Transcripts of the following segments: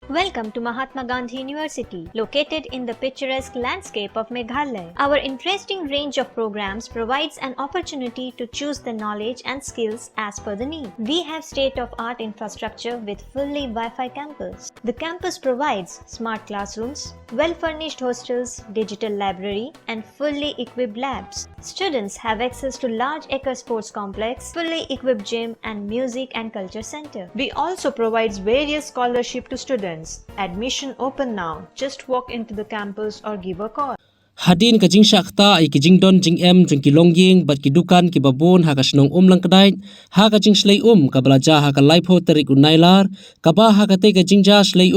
Welcome to Mahatma Gandhi University, located in the picturesque landscape of Meghalaya. Our interesting range of programs provides an opportunity to choose the knowledge and skills as per the need. We have state-of-art infrastructure with fully Wi-Fi campus. The campus provides smart classrooms, well-furnished hostels, digital library, and fully equipped labs. Students have access to large acre sports complex, fully equipped gym, and music and culture center. We also provides various scholarship to students. Admission open now. Just walk into the campus or give a call. Hadin ka jing shakta ay ki jing don jing em jing ki longying bat ki dukan ki babon ha ka snong lang kadai ha ka jing slay ka balaja ha ka life ho tarik unailar ka ba ha ka te ka jing ja slay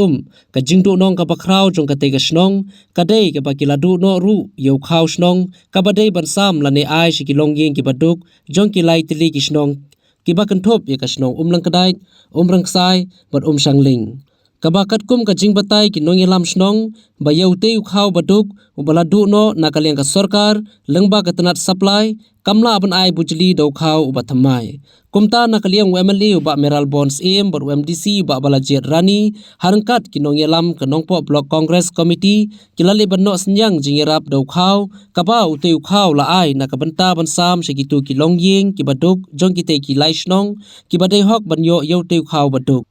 ka jing do nong ka ba kraw jong ka te ka snong ka dei ka ba ki ladu no ru yo khaw snong ka ba dei ban sam la ne ai shi ki longying ki baduk jong ki lai tili ki snong ki ba kan thop ya ka snong lang kadai rang sai bat sangling kabakat kum ka jing batai ki nong yelam snong ba yaute u khaw baduk u baladu no nakaliang ka sarkar lengba ka tanat supply kamla ban ai bujli do khaw u bathamai kumta nakaliang MLA u ba meral bonds em bar MDC ba balajet rani harangkat ki nong yelam ka nongpo block congress committee kilali ban no senyang jing yerap do khaw kaba u te u khaw la ai nakabanta ban sam segitu ki longying ki baduk jong ki te ki lai snong ki badai hok ban yo yaute u khaw baduk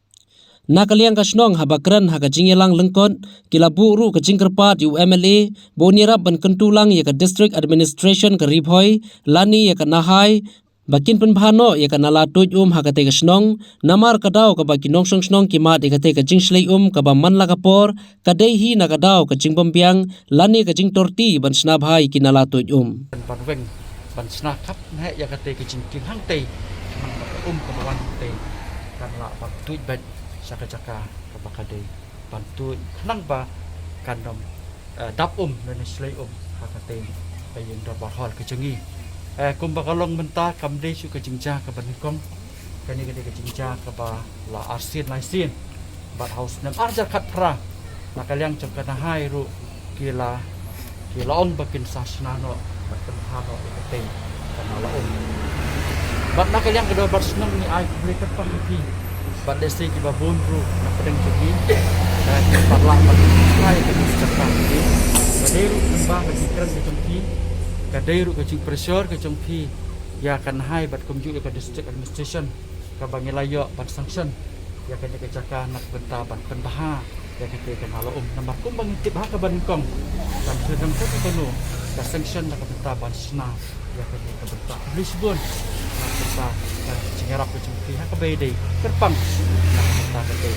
nakaliang ka snong habakran ha ka jingelang lengkot kilabu ru ka jingkerpat yu MLA bonirap ban kentulang ya ka district administration ka ribhoi lani ya ka nahai bakin penbhano ya ka nala tuj ha ka te ka snong namar ka daw ka bakin nong snong ki mat ka te ka jingslei ka ba manla ka por ka dei hi na ka daw ka jingbambiang lani ka jing torti ban snabhai ki nala tuj ban weng ban sna khap he ya ka te ka jing king hang te mang ka ba wan te kan la ba tuj ban Saka-saka kapakade bantu nang ba kandom dap dan slay hakate bayang dapat hal kecengi kumbakalong menta kamde su kecingja ke banikong kani kade kecingja ke ba la arsin laisin bat house nam arja khat pra nakaliang cengkana hai ru kila on bakin sasna no bakin hano kate kana la bat nakaliang kedua bat senang ni ai mereka pangpi bat desi ki babun ru nak pedeng tinggi dan bat la bat kai ke sekarang ini kaderu kembang ke kran ke cengki kaderu ke cing pressure ke cengki ya kan hai bat kumju ke district administration ka bangilayo bat sanction ya kan ke caka nak benta bat penbaha ya ke kenalo nambar kumbang tip ha ka bankong dan sedang ke kanu ka sanction nak benta ban sna ya kan ke benta Lisbon nak benta cingarap ke cengki ha ka bede terpang nak benta ke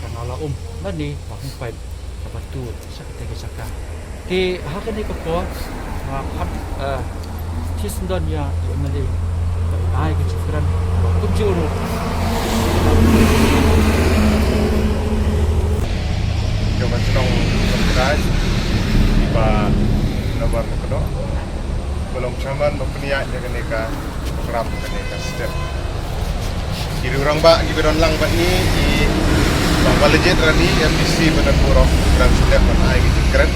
kenalo nani bahung pai ka batu sakte ke caka ti ha ka ni ko ko hat tisndon ya mali ai ke cukran kumju ru Jangan senang berkeras Tiba nomor kedua Belum caman berpeniak Jangan neka program Jangan step Kiri orang bak Kiri orang lang bak ni Bang Balajit Rani MDC Badan Buruk Program step Menai gitu keren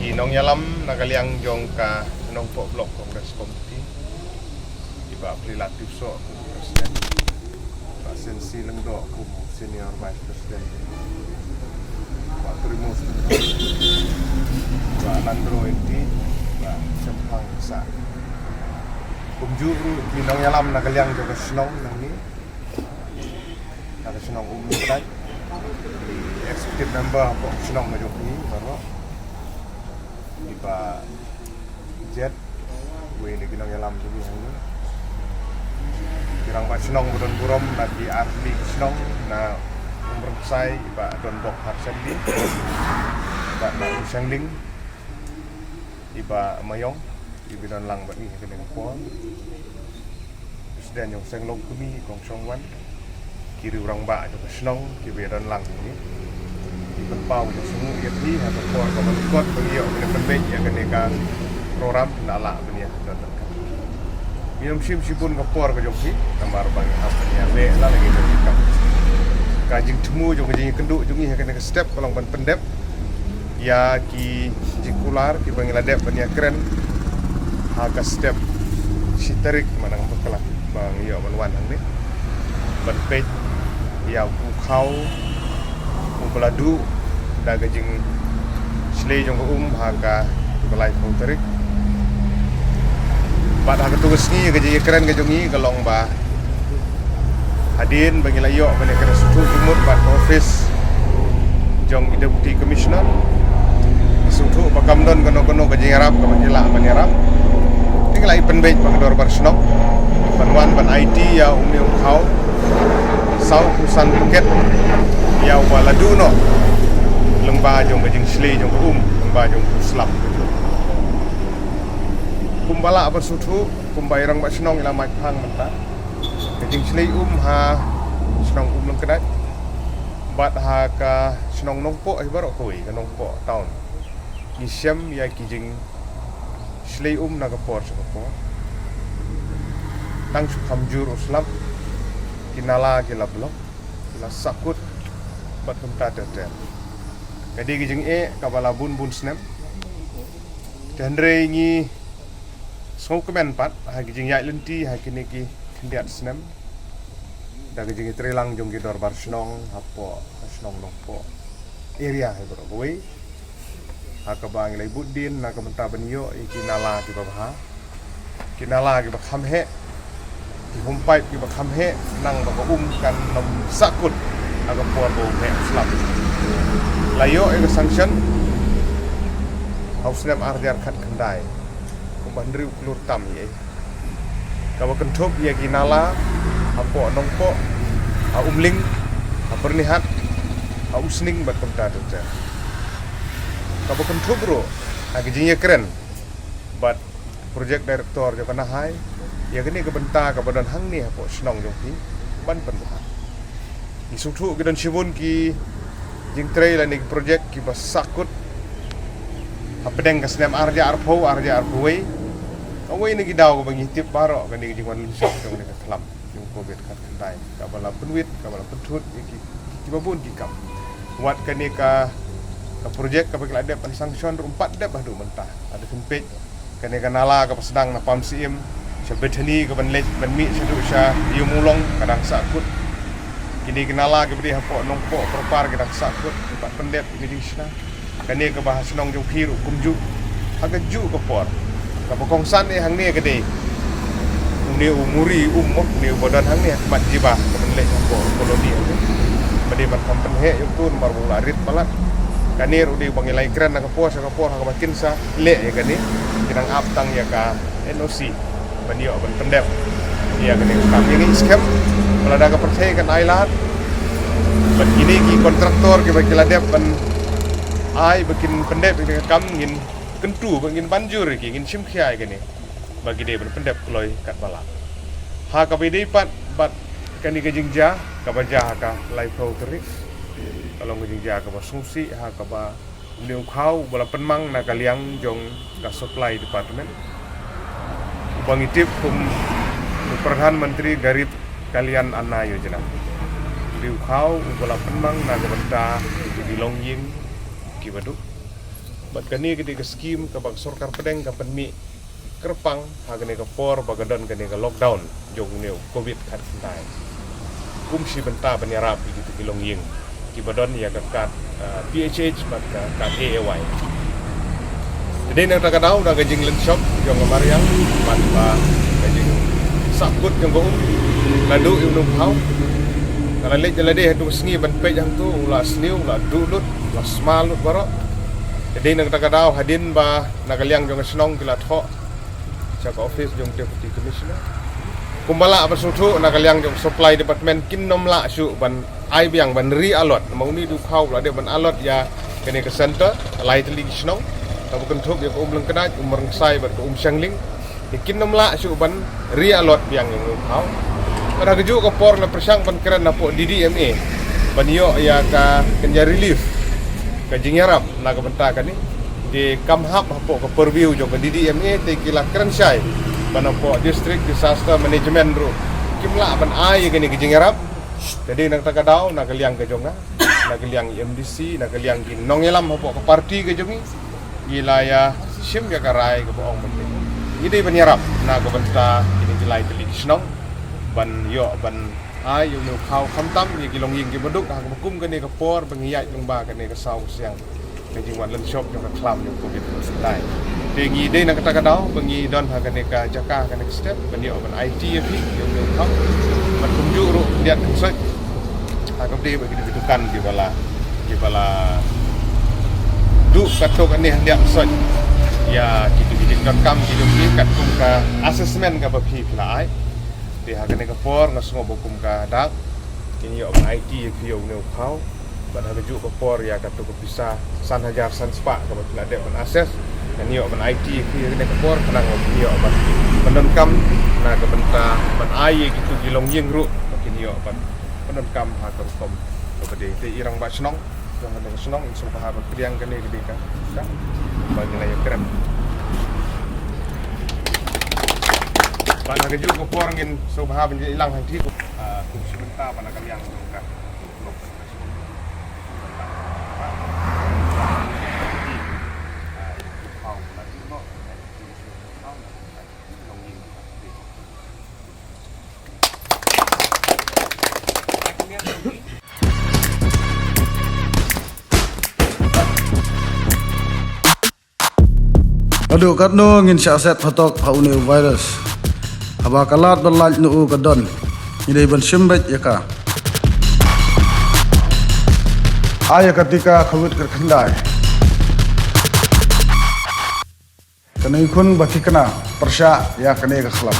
Kinong yalam Nakaliang jong ka Senong pok blok Kongres Komiti Tiba Prilatif sok Presiden Pak Sensi Lenggok Senior Vice President Pak Primus Pak Landro Enti Pak Sempang Besar Kumjuru Minong Yalam Nakaliang Jaga Senong Nang ni Naga Senong Kedai Executive Member Pak Senong Majoki Baru Di Pak Jet Gue ini Minong Yalam Juga Hanya Kirang Pak Senong Budan Burom Nadi Arli Senong Na Umrungsai Pak Don Bok Harsendi Pak Nang Sangling Iba Mayong Ibidan Lang Pak Ni Keneng Puan Presiden Yang Senglong Kumi Kong Songwan Kiri Urang Pak Joko Senong Ibidan Lang Ini Iban Pau Joko Sengu Iati Hata Puan Kaman Kot Pengiok Bina Pembek Yang Keneka Program Nala Bina Dan Minum sim sipun kapor ke jongki nambar bang apa ni abe lah lagi jadi kam kajing temu jong kajing kenduk jongi kena ke step kolong ban pendep ya ki jikular ki bang ladep ban ya keren haga step sitarik manang bekala bang ya ban wan ni ban pej ya ku khau beladu da gajing slay jong haga balai terik bat haga tugas ni gajing keren gajongi galong ba hadin bagi layo bani kena sutu jumut bat office jong deputy commissioner sutu pakamdon kono gajing arab kamajila bani arab tinggal ai penbej pagdor barsnok banwan ban IT ya umi khau sau kusan paket ya waladu no lengba jong gajing slay jong lengba jong islam kumbala apa sutu kumbairang ba snong ila mai phang menta gajing slay ha snong leng kedai bat ha ka snong nongpo ai baro koi ka nongpo taun isyam ya kijing slay na ka por sa por tang su khamjur uslam kinala kila blok kila sakut bat kumta tetel kadi gijing kabala bun snem dandre ngi song kemen pat ha gijing ya lenti ha kini ki kendiat snem da gijing trelang jong ki dor bar snong hapo snong nongpo area he bro goi ha ka bang lai budin na ka menta banyo kinala ki babha kinala ki bakham he ki humpai ki bakham he nang ba kan nom sakut aga por bo he islam layo e sanction haus nem arjar khat khandai ko bandri klur tam ye ka ba kenthop ye kinala apo nongpo a umling a pernihat a usning bat komta tu ka ba kenthop bro a gijing ye keren bat project director jo kana hai ya kini ke benta ka badan hang ni apo snong jong ki ban pen ha isutu gidan sibun ki jing tray la ni project ki bas sakut apedeng ka snem arja arpoi awai ni gidaw ko bangi tip baro kan ni jingwan lusok jong ni kelam jong covid kat dai ka bala penwit ka bala pentut ki babun ki kam wat kan ni ka project ka bakal ada sanction 4 dep adu mentah ada kempet kan ni kanala ka sedang na pam sim sebetani ka ban lej ban mi sedu sya yu mulong kadang sakut kini kenala ke beri hapo nongpo perpar kadang sakut empat pendep gijing sna kani ke bahas nong jong phiru kumju aga ju ke por ka bokongsan hang ni ke de ni umuri umok ni bodan hang ni mat jiba ke ban lej hapo koloni bade ban kampen he yu tun bar bularit balat kani udi bangilai kren na ke por sa ke por ha makin sa le ya kani kinang aptang ya ka NOC banyo ban pendep ya kini kami ini scam melada ke percaya kan ailat ban ini ki kontraktor ke bagi ladep ban ai bikin pendep ke kam ngin kentu ngin banjur ki ngin simkhai kini bagi dia ban pendep kloy kat bala ha ka bidi pat bat kani ke jingja ka baja ka live flow terik kalau ke jingja ka basungsi ha ka ba liu khau bala penmang na kaliang jong ka supply department pangitip Perdana Menteri Garib Kalian Anna Yojana liu khau bala penmang na gabenta di Longying ki badu bat kani ke skim ka bag sarkar pedeng ka penmi kerpang hagane ka por bagadon kani ka lockdown jong neu covid kat dai kumsi benta banyarap gitu ki Longying ki badon ya ka kat PHH bat ka AAY jadi nang takadau da gajing lens shop jong Mariang bat ba gajing sakut yang go ladu ilmu hau kalau lek jelade hadu sengi ban pe yang tu ulah sniu ulah dulut ulah smalut baro jadi nang takadau hadin ba nakaliang jong snong kila tho cak office jong deputy commissioner kumbala apa sutu nakaliang jong supply department kin nomla su ban ai biang ban ri alot mau ni du khau la de ban alot ya kene ke center lai teli snong tabu kenthop ya leng kedai umreng sai bat sangling ikin nomla su ban ri alot biang yang khau pada keju ke por na persang ban keren na po DDMA ban yo ya ka kenja relief ka jingarap na ka benta kan ni di kamhap po ke perview jo ka DDMA te kila keren sai ban po district disaster management ro kimla ban ai ke ni ke jingarap jadi nak takadau nak liang ke jonga nak liang MDC nak liang kin nongelam po ke parti ke jongi wilayah sim ya karai ke boong penting ini penyerap na ke benta ini jelai telik snong ban yo ban ai yung neu khau kham tam ni ki long ying ki boduk ha ko kum kan ni ka por bangiyai long ba kan ni ka sau siang ni jing wan len shop yung ka klam yung covid sedai tengi de na kata kadau bangi don ha kan ni ka jaka kan ni step bani open IT fi yung neu khau man kum ju ru dia kan sai ha ko de bagi dukan ki bala du katok kan ni dia sai ya kitu.com kitu ni kat kum ka assessment ka ba phi lai di ha kan ni ka por ngasngo bokum ka dak ini open IT ki yo neu khau ban ha ju ka por ya ka to ko bisa san hajar san spa ka ba la de ban access ni open IT ki ni ka por kana ni open penenkam na ka benta ban ai kitu gilong yeng ru kini yo open penenkam ha ka kom ko de te irang ba snong yang ada senang insya Allah harus kriang kan ni kita kan bagi lagi keren. Pada keju ko porangin so bahab ni ilang hang ti ko sebentar pada kalian kan. Aduh katno ngin syaset patok paune virus. Aba kalat berlaj nu kadon. Ini ban simbet ya ka. Aya ketika khawit kerkendai. Kena ikun bati kena persya ya kena ke khalam.